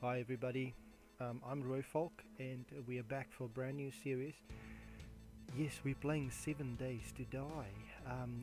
Hi everybody, I'm Roy Falk and we are back for a brand new series. Yes, we're playing 7 Days to Die,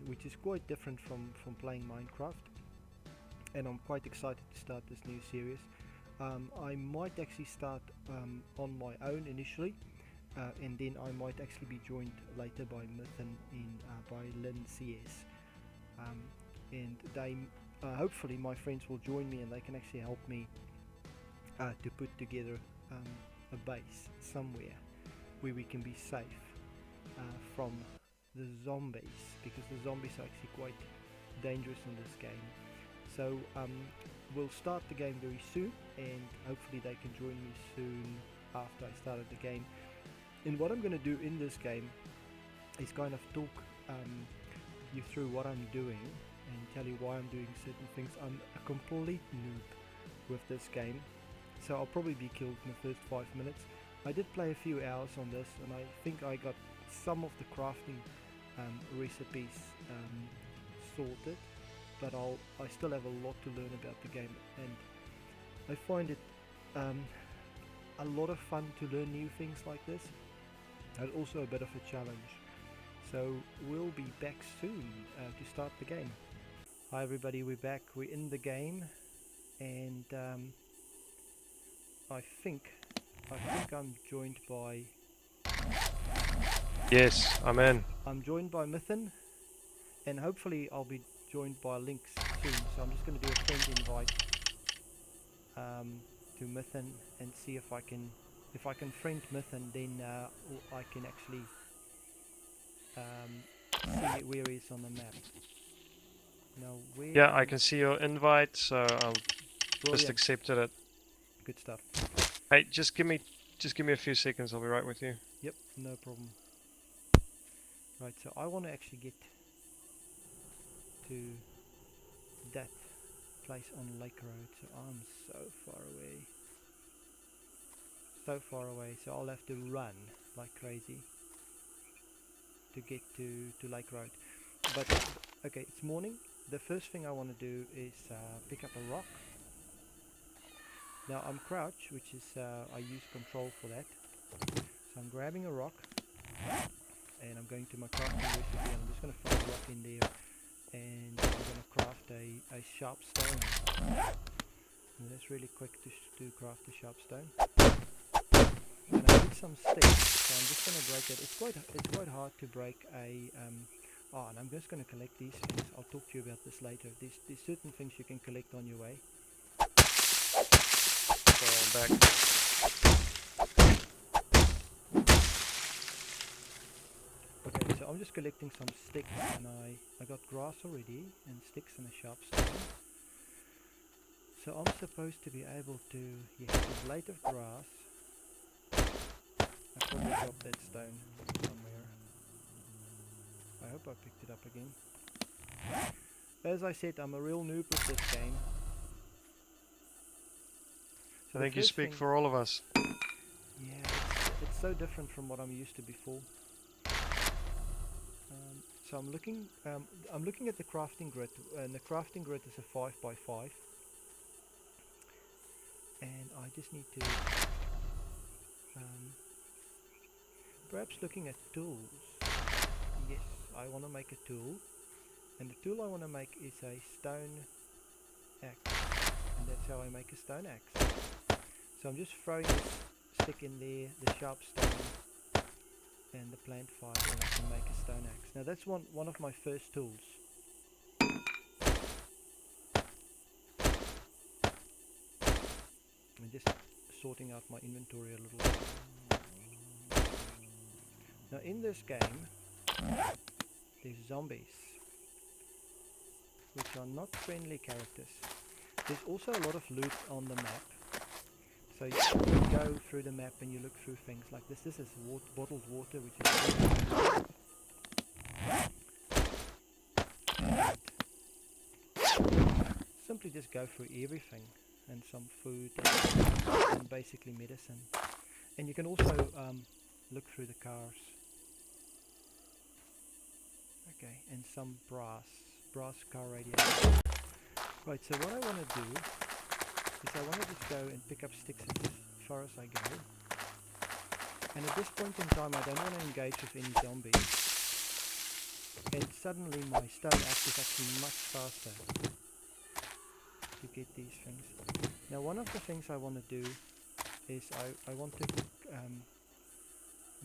which is quite different from playing Minecraft, and I'm quite excited to start this new series. I might actually start on my own initially, and then I might actually be joined later by Mythan and by Lynn CS. And they, hopefully my friends will join me and they can actually help me to put together a base somewhere where we can be safe from the zombies, because the zombies are actually quite dangerous in this game. So we'll start the game very soon, and hopefully they can join me soon after I started the game. And what I'm going to do in this game is kind of talk you through what I'm doing and tell you why I'm doing certain things. I'm a complete noob with this game, so I'll probably be killed in the first 5 minutes. I did play a few hours on this, and I think I got some of the crafting recipes sorted, but I still have a lot to learn about the game, and I find it a lot of fun to learn new things like this, and also a bit of a challenge. So we'll be back soon to start the game. Hi everybody, we're back, we're in the game, and I think I'm joined by... Yes, I'm in. I'm joined by Mythan, and hopefully I'll be joined by Lynx soon. So I'm just going to do a friend invite to Mythan and see if I can friend Mythan, then I can actually see where he is on the map. Now where Yeah, I can see your invite, so I'll just brilliant, accepted it. good stuff. Hey, just give me a few seconds. I'll be right with you. Yep, no problem. Right, so I want to actually get to that place on Lake Road, so I'm so far away, so I'll have to run like crazy to get to Lake Road. But okay, it's morning. The first thing I want to do is pick up a rock. Now I'm crouched, which is I use control for that. So I'm grabbing a rock, and I'm going to my crafting recipe, and I'm just going to throw a rock in there, and I'm going to craft a sharp stone. And that's really quick to craft a sharp stone. And I need some sticks, so I'm just going to break it. It's quite hard to break a and I'm just going to collect these things. I'll talk to you about this later. There's certain things you can collect on your way. So I'm back. Okay, so I'm just collecting some sticks, and I got grass already, and sticks and a sharp stone. So I'm supposed to be able to, yes, a blade of grass. I probably dropped that stone somewhere. I hope I picked it up again. As I said, I'm a real noob with this game. So I think you speak for all of us. yeah, it's so different from what I'm used to before. So I'm looking at the crafting grid, and the crafting grid is a 5x5, and I just need to perhaps looking at tools. Yes, I want to make a tool, and the tool I want to make is a stone axe, and that's how I make a stone axe. So I'm just throwing this stick in there, the sharp stone, and the plant fiber, and I can make a stone axe. Now that's one of my first tools. I'm just sorting out my inventory a little bit. Now in this game, there's zombies, which are not friendly characters. There's also a lot of loot on the map. So you go through the map and you look through things like this. This is bottled water, which is simply just go through everything, and some food and basically medicine. And you can also look through the cars. Okay, and some brass car radio. Right, so what I want to do is I want to just go and pick up sticks as far as I go. And at this point in time I don't want to engage with any zombies. And suddenly my stone axe is actually much faster to get these things. Now one of the things I want to do is I want to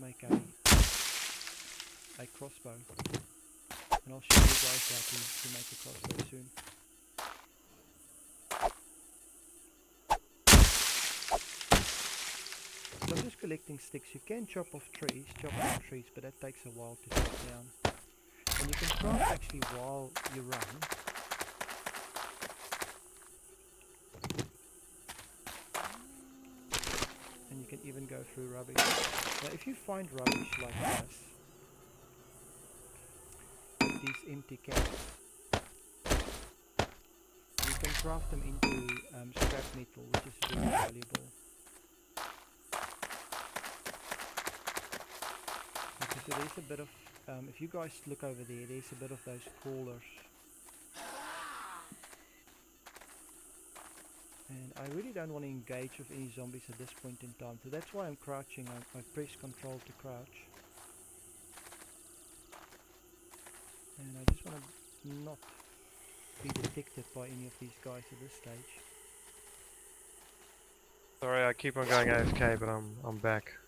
make a crossbow. And I'll show you guys how to make a crossbow soon. So I'm just collecting sticks. You can chop down trees, but that takes a while to chop down. And you can craft actually while you run. And you can even go through rubbish. Now if you find rubbish like this, like these empty cans, you can craft them into scrap metal, which is very valuable. Okay, so there's a bit of, if you guys look over there, there's a bit of those crawlers. And I really don't want to engage with any zombies at this point in time, so that's why I'm crouching. I press control to crouch. And I just want to not be detected by any of these guys at this stage. Sorry, I keep on going AFK, but I'm back.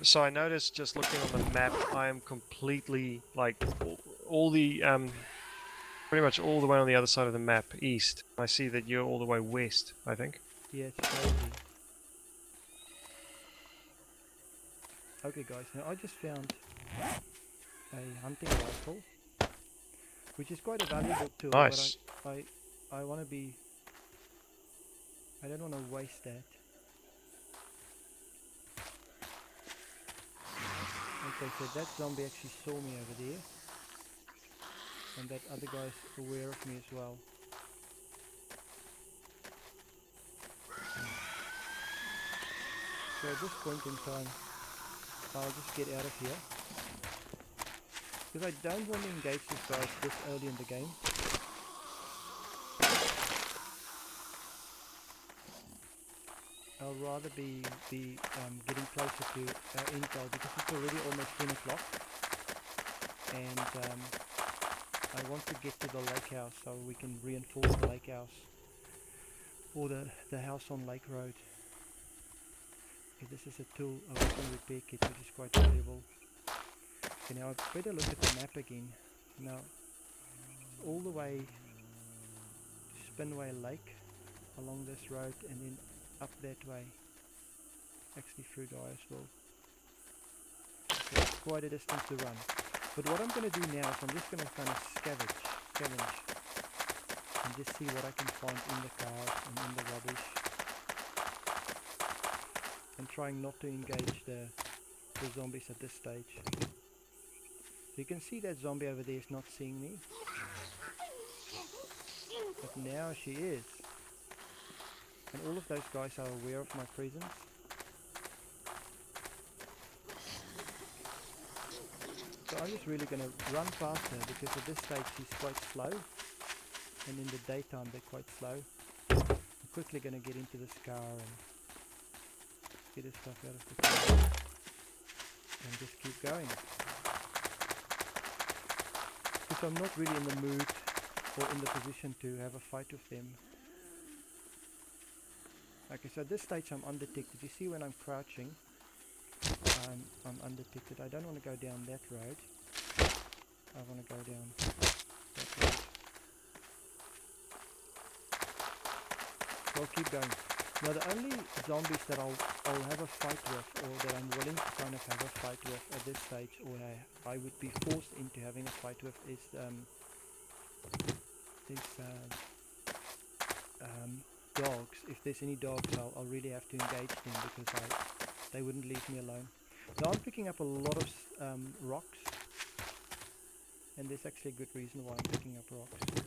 So I noticed just looking on the map, I am completely like all the pretty much all the way on the other side of the map, east. I see that you're all the way west, I think. Yeah, it's crazy. Okay guys, now I just found a hunting rifle, which is quite a valuable tool. Nice. But I want to be, I don't want to waste that. Okay, so that zombie actually saw me over there, and that other guy's aware of me as well. So at this point in time, I'll just get out of here, because I don't want to engage these guys this early in the game. I'll rather be getting closer to intel, because it's already almost 10 o'clock, and I want to get to the lake house so we can reinforce the lake house, or the house on Lake Road. Okay, this is a tool, a weapon repair kit, which is quite valuable. Okay, now I better look at the map again. Now, all the way to Spinway Lake, along this road, and then up that way, actually through Dyersville. So it's quite a distance to run. But what I'm going to do now is I'm just going to kind of scavenge, and just see what I can find in the cars and in the rubbish, and trying not to engage the zombies at this stage. So you can see that zombie over there is not seeing me, but now she is. And all of those guys are aware of my presence. So I'm just really going to run past her, because at this stage she's quite slow, and in the daytime they're quite slow. I'm quickly going to get into this car and get his stuff out of the car and just keep going. Because I'm not really in the mood or in the position to have a fight with them. Okay, so at this stage I'm undetected. You see when I'm crouching, I'm undetected. I don't want to go down that road. I want to go down that road. So I'll keep going. Now the only zombies that I'll have a fight with, or that I'm willing to kind of have a fight with at this stage, or I would be forced into having a fight with, is dogs. If there's any dogs, I'll really have to engage them, because they wouldn't leave me alone. Now I'm picking up a lot of rocks, and there's actually a good reason why I'm picking up rocks,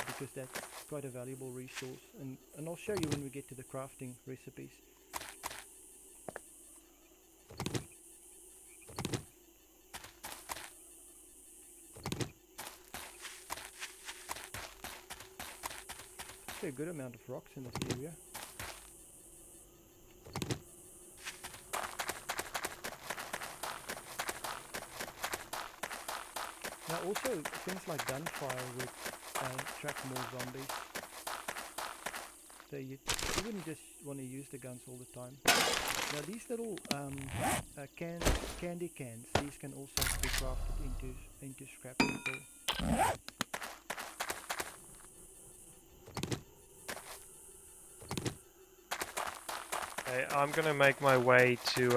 because that's quite a valuable resource, and I'll show you when we get to the crafting recipes. actually a good amount of rocks in this area. Now also things like gunfire would attract more zombies. So you wouldn't just want to use the guns all the time. Now these little candy cans, these can also be crafted into scrap metal. Okay, I'm gonna make my way to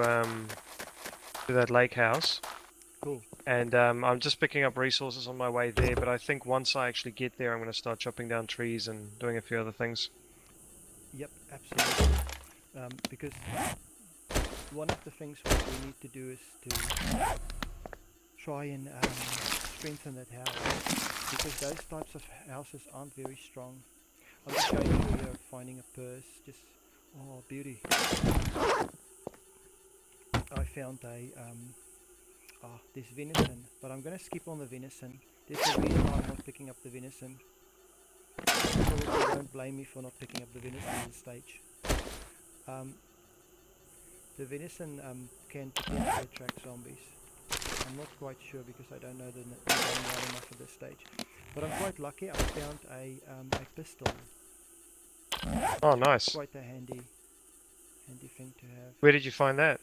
that lake house. Cool. And I'm just picking up resources on my way there, but I think once I actually get there, I'm going to start chopping down trees and doing a few other things. Yep, absolutely. Because one of the things what we need to do is to try and strengthen that house, because those types of houses aren't very strong. I'm just going through here finding a purse, just, oh beauty. I found this venison, but I'm going to skip on the venison. There's a reason I'm not picking up the venison. Probably don't blame me for not picking up the venison at this stage. The venison can potentially attract zombies. I'm not quite sure because I don't know the game well enough at this stage. But I'm quite lucky. I found a pistol. Oh, nice. Quite a handy thing to have. Where did you find that?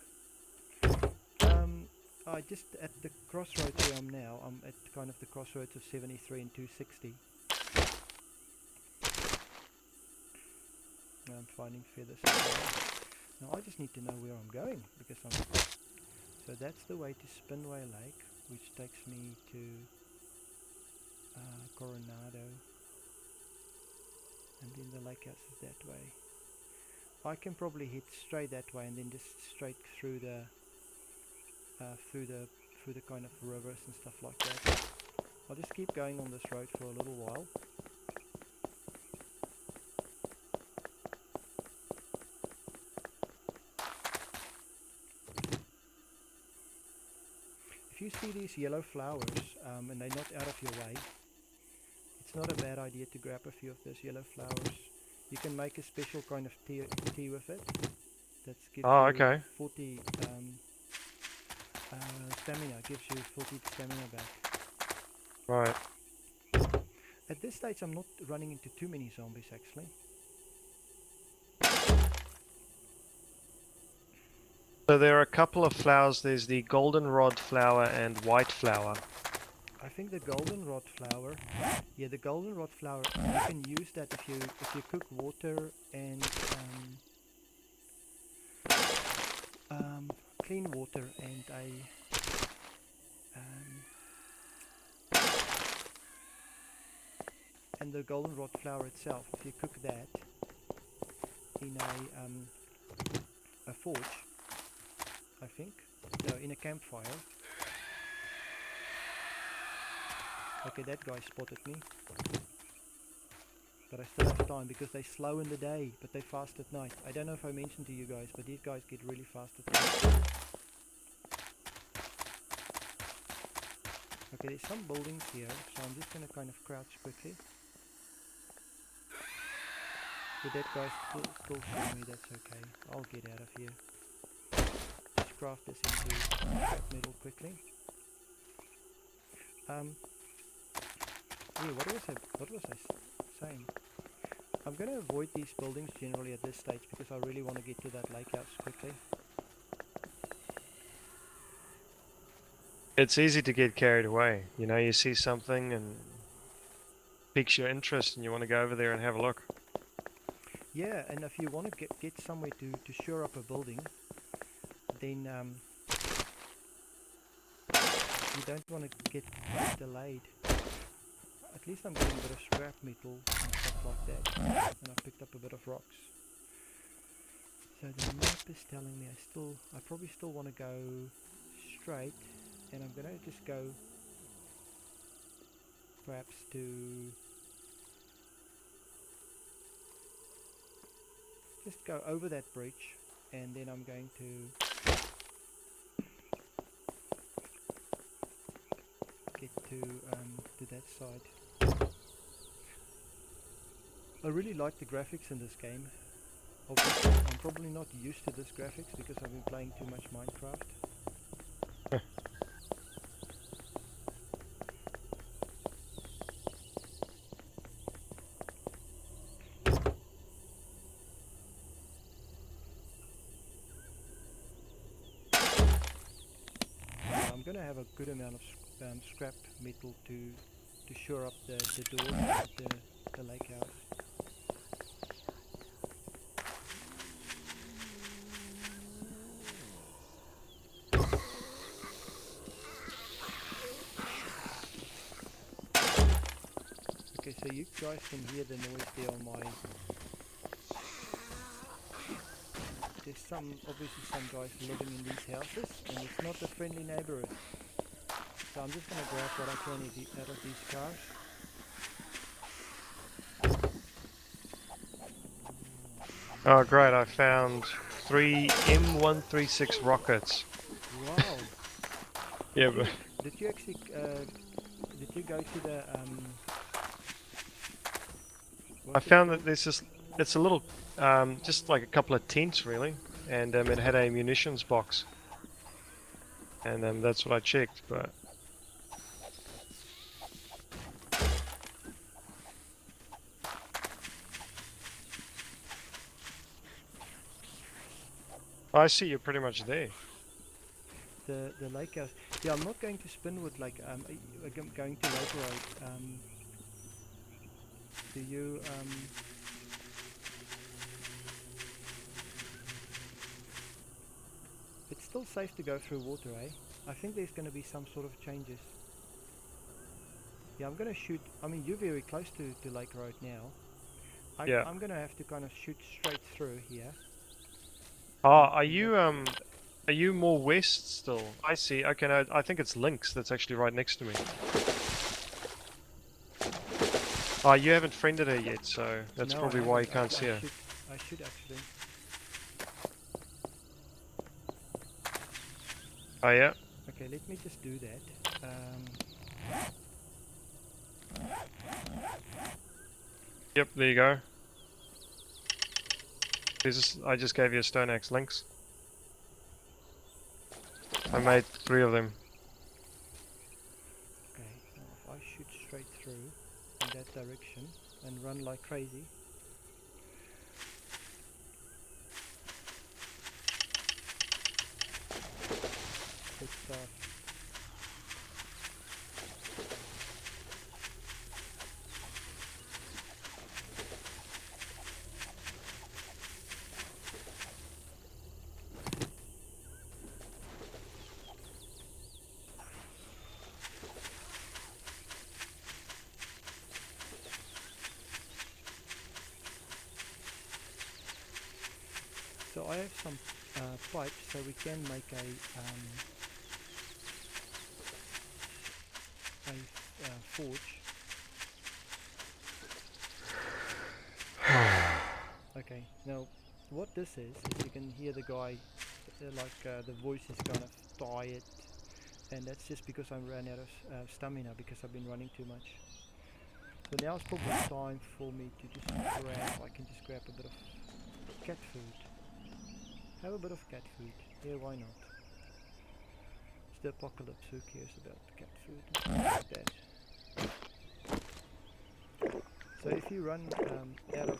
I just at the crossroads where I'm now. I'm at kind of the crossroads of 73 and 260. I'm finding feathers as well. Now I just need to know where I'm going because so that's the way to Spinway Lake, which takes me to Coronado, and then the lake house is that way. I can probably hit straight that way and then just straight through the kind of rivers and stuff like that. I'll just keep going on this road for a little while. If you see these yellow flowers and they're not out of your way, it's not a bad idea to grab a few of those yellow flowers. You can make a special kind of tea with it. That gives you 40 stamina. Gives you 40 stamina back. Right. At this stage, I'm not running into too many zombies actually. So there are a couple of flowers. There's the goldenrod flower and white flower. I think the goldenrod flower, yeah, the goldenrod flower, you can use that if you cook water and clean water and the goldenrod flower itself. If you cook that in a forge, I think, no, in a campfire. Okay, that guy spotted me. But I still have time because they're slow in the day, but they're fast at night. I don't know if I mentioned to you guys, but these guys get really fast at night. Okay, there's some buildings here, so I'm just going to kind of crouch quickly. But that guy's still seeing me, that's okay. I'll get out of here. Just craft this into scrap metal quickly. Yeah, what was I saying? I'm going to avoid these buildings generally at this stage because I really want to get to that lake house quickly. It's easy to get carried away. You know, you see something and piques your interest and you want to go over there and have a look. Yeah, and if you want to get somewhere to shore up a building, then you don't want to get delayed. At least I'm getting a bit of scrap metal and stuff like that, and I've picked up a bit of rocks. So the map is telling me I probably still want to go straight, and I'm gonna just go perhaps to just go over that bridge, and then I'm going to get to that side. I really like the graphics in this game. Obviously, I'm probably not used to this graphics because I've been playing too much Minecraft. I'm gonna have a good amount of scrap metal to shore up the doors of the lake house. Okay, so you guys can hear the noise there on my... There's obviously some guys living in these houses, and it's not a friendly neighborhood. So I'm just gonna grab what I can out of these cars. Oh great, I found 3 M136 rockets. Wow! Yeah, but Did you actually, did you go to the, I what's it found that called? there's this, it's a little, just like a couple of tents really, and it had a munitions box. And that's what I checked, but... I see you're pretty much there. The lake house. Yeah, I'm not going to Spinwood like, I'm going to Lake Road. Do you, it's still safe to go through water, eh? I think there's going to be some sort of changes. Yeah, I'm going to shoot. I mean, you're very close to Lake Road now. Yeah. I'm going to have to kind of shoot straight through here. Oh, And are you more west still? I see. Okay, no, I think it's Lynx that's actually right next to me. Oh, you haven't friended her yet, so that's no, probably I why you haven't. can't see her. I should actually. Oh yeah? Okay, let me just do that. Yep, there you go. I just gave you a stone axe, Lynx. I made 3 of them. Okay, now if I shoot straight through in that direction and run like crazy. Good stuff. So I have some pipes, so we can make a forge. Okay, now what this is you can hear the guy, the voice is kind of tired, and that's just because I ran out of stamina because I've been running too much. So now it's probably time for me to just I can just grab a bit of cat food. Have a bit of cat food. Yeah, why not? It's the apocalypse, who cares about cat food and stuff like that. So if you run out of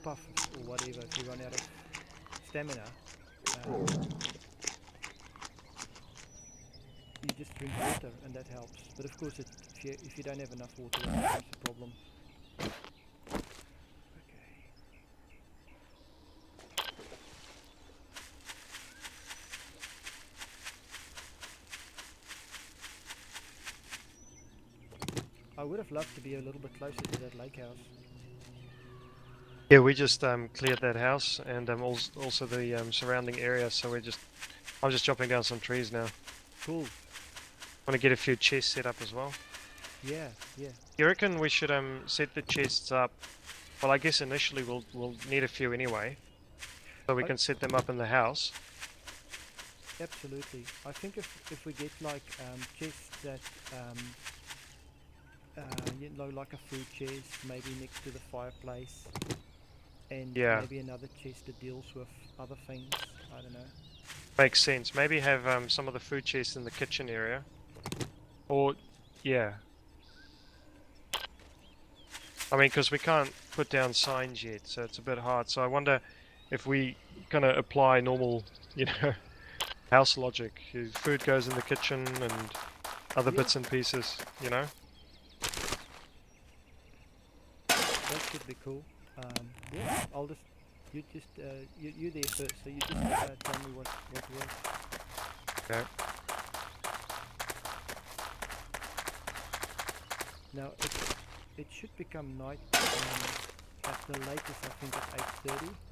puff or whatever, if you run out of stamina, you just drink water and that helps. But of course, if you don't have enough water, that becomes a problem. Okay. I would have loved to be a little bit closer to that lake house. Yeah, we just cleared that house and also the surrounding area, so I'm just chopping down some trees now. Cool. Want to get a few chests set up as well. Yeah, yeah. You reckon we should set the chests up? Well, I guess initially we'll need a few anyway, so we can set them up in the house. Absolutely. I think if we get like chests that you know, like a food chest, maybe next to the fireplace, and Yeah, maybe another chest that deals with other things. I don't know. makes sense. Maybe have some of the food chests in the kitchen area. Or, yeah. I mean, because we can't put down signs yet, so it's a bit hard. So I wonder if we kind of apply normal, you know, house logic. Food goes in the kitchen and other Yeah, bits and pieces, you know? that should be cool. Yeah, I'll just you there first, so you just tell me what works. Okay. Now it should become night at the latest. I think at 8:30.